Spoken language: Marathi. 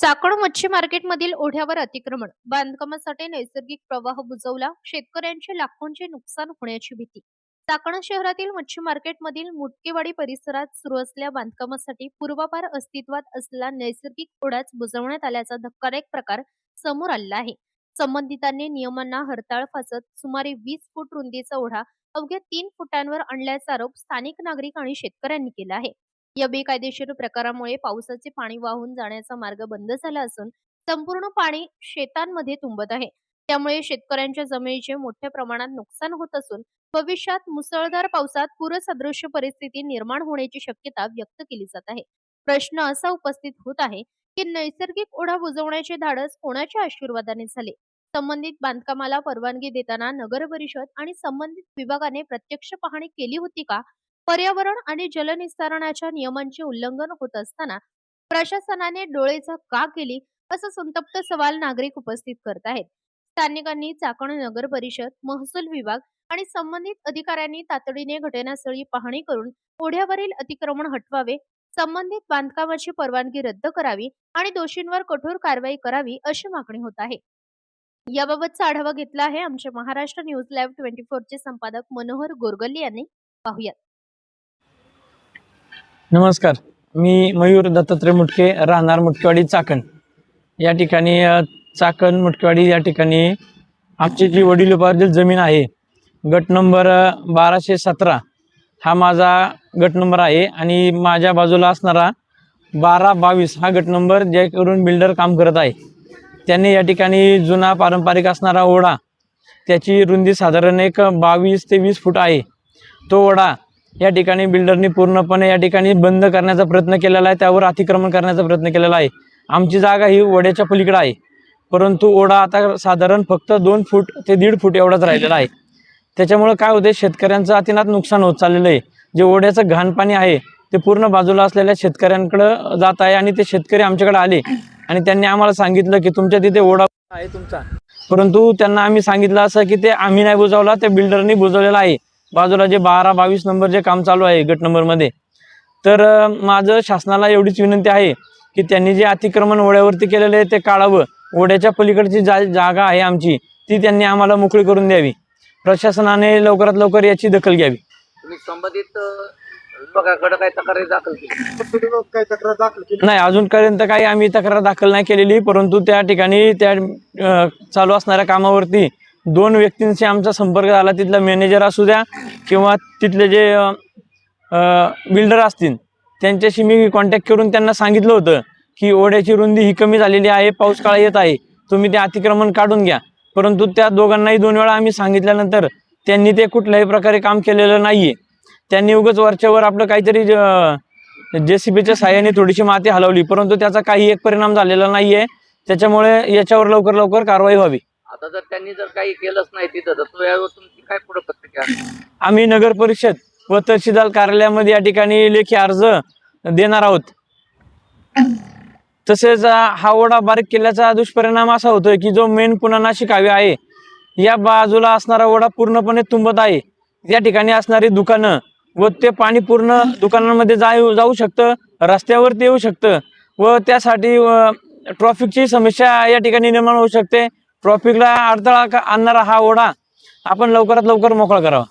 चाकण मच्छी मार्केटमधील ओढ्यावर अतिक्रमण, बांधकामासाठी नैसर्गिक प्रवाह बुजवला, शेतकऱ्यांचे लाखोंचे नुकसान होण्याची भीती. चाकण शहरातील मच्छी मार्केटमधील मुटकेवाडी परिसरात सुरू असलेल्या बांधकामासाठी पूर्वापार अस्तित्वात असलेला नैसर्गिक ओढाच बुजवण्यात आल्याचा धक्कादायक प्रकार समोर आलेला आहे. संबंधितांनी नियमांना हरताळ फासत सुमारे 20 फूट रुंदीचा ओढा अवघ्या 3 फुटांवर आणल्याचा आरोप स्थानिक नागरिक आणि शेतकऱ्यांनी केला आहे. या बेकायदेशीर प्रकारामुळे पावसाचे पाणी वाहून जाण्याचा मार्ग बंद झाला असून संपूर्ण पाणी शेतांमध्ये तुंबत आहे. त्यामुळे शेतकऱ्यांच्या जमिनीचे मोठ्या प्रमाणात नुकसान होत असून भविष्यात मुसळधार पावसात पूरसदृश्य परिस्थिती निर्माण होण्याची शक्यता व्यक्त केली जात आहे. प्रश्न असा उपस्थित होत आहे की नैसर्गिक ओढा बुजवण्याचे धाडस कोणाच्या आशीर्वादाने झाले? संबंधित बांधकामाला परवानगी देताना नगर परिषद आणि संबंधित विभागाने प्रत्यक्ष पाहणी केली होती का? पर्यावरण आणि जलनिस्तारणाच्या नियमांचे उल्लंघन होत असताना प्रशासनाने डोळेझाक का केली, असा संतप्त सवाल नागरिक उपस्थित करत आहेत. स्थानिकांनी चाकण नगर परिषद, महसूल विभाग आणि संबंधित अधिकाऱ्यांनी तातडीने घटनास्थळी पाहणी करून ओढ्यावरील अतिक्रमण हटवावे, संबंधित बांधकामाची परवानगी रद्द करावी आणि दोषींवर कठोर कारवाई करावी, अशी मागणी होत आहे. याबाबतचा आढावा घेतला आहे आमचे महाराष्ट्र न्यूज लाईव्ह 24 चे संपादक मनोहर गोरगल्ले यांनी. पाहूयात. नमस्कार, मी मयूर दत्तात्रय मुटके, राहणार मुटकेवाडी चाकण. या ठिकाणी चाकण मुटकेवाडी या ठिकाणी आमची जी वडिलोपार्जित जमीन आहे, गट नंबर 1217 हा माझा गट नंबर आहे आणि माझ्या बाजूला असणारा 1222 हा गट नंबर जे करून बिल्डर काम करत आहे. त्यांनी या ठिकाणी जुना पारंपरिक असणारा ओढा, त्याची रुंदी साधारण एक 22 ते 20 फूट आहे. तो ओढा या ठिकाणी बिल्डरनी पूर्णपणे या ठिकाणी बंद करण्याचा प्रयत्न केलेला आहे, त्यावर अतिक्रमण करण्याचा प्रयत्न केलेला आहे. आमची जागा ही ओढ्याच्या पलीकडे आहे, परंतु ओढा आता साधारण फक्त 2 फूट ते 1.5 फूट एवढाच राहिलेला आहे. त्याच्यामुळे काय होते, शेतकऱ्यांचं अतिनात नुकसान होत चाललेलं आहे. जे ओढ्याचं घाण पाणी आहे ते पूर्ण बाजूला असलेल्या शेतकऱ्यांकडे जात आहे आणि ते शेतकरी आमच्याकडे आले आणि त्यांनी आम्हाला सांगितलं की तुमच्या तिथे ओढा आहे तुमचा, परंतु त्यांना आम्ही सांगितलं असं की ते आम्ही नाही बुजवला, ते बिल्डरनी बुजवलेला आहे. बाजूला जे 12-22 नंबर जे काम चालू आहे गट नंबरमध्ये. तर माझं शासनाला एवढीच विनंती आहे की त्यांनी जे अतिक्रमण ओढ्यावरती केलेलं आहे ते काढावं. ओढ्याच्या पलीकडची जागा आहे आमची, ती त्यांनी आम्हाला मोकळी करून द्यावी. प्रशासनाने लवकरात लवकर याची दखल घ्यावी. तुम्ही संबंधित विभागाकडे काही तक्रार दाखल केली? नाही, अजूनपर्यंत काही आम्ही तक्रार दाखल नाही केलेली, परंतु त्या ठिकाणी त्या चालू असणाऱ्या कामावरती 2 व्यक्तींशी आमचा संपर्क झाला. तिथला मॅनेजर असू द्या किंवा तिथले जे बिल्डर असतील, त्यांच्याशी मी कॉन्टॅक्ट करून त्यांना सांगितलं होतं की ओढ्याची रुंदी ही कमी झालेली आहे, पाऊस काळ येत आहे, तुम्ही ते अतिक्रमण काढून घ्या. परंतु त्या दोघांनाही 2 वेळा आम्ही सांगितल्यानंतर त्यांनी ते कुठल्याही प्रकारे काम केलेलं नाहीये. त्यांनी उगाच वरच्यावर आपलं काहीतरी JCBच्या साहाय्याने थोडीशी माती हलवली, परंतु त्याचा काही एक परिणाम झालेला नाहीये. त्याच्यामुळे याच्यावर लवकर कारवाई व्हावी. आता जर त्यांनी काही केलंच नाही तिथं, तर तो यावर तुमची काय पुढे प्रतिक्रिया? आम्ही नगर परिषद व तहसीलदार कार्यालयामध्ये या ठिकाणी लेखी अर्ज देणार आहोत. तसेच हा ओढा बारीक केल्याचा दुष्परिणाम असा होतोय की जो मेन पुन्हा नाशिक हायवे आहे, या बाजूला असणारा ओढा पूर्णपणे तुंबत आहे. या ठिकाणी असणारी दुकानं व ते पाणी पूर्ण दुकानांमध्ये जाऊ शकतं, रस्त्यावरती येऊ शकतं व त्यासाठी ट्रॉफिकची समस्या या ठिकाणी निर्माण होऊ शकते. ट्रॉफिकला अडथळा आणणारा हा ओढा आपण लवकरात लवकर मोकळा करावा.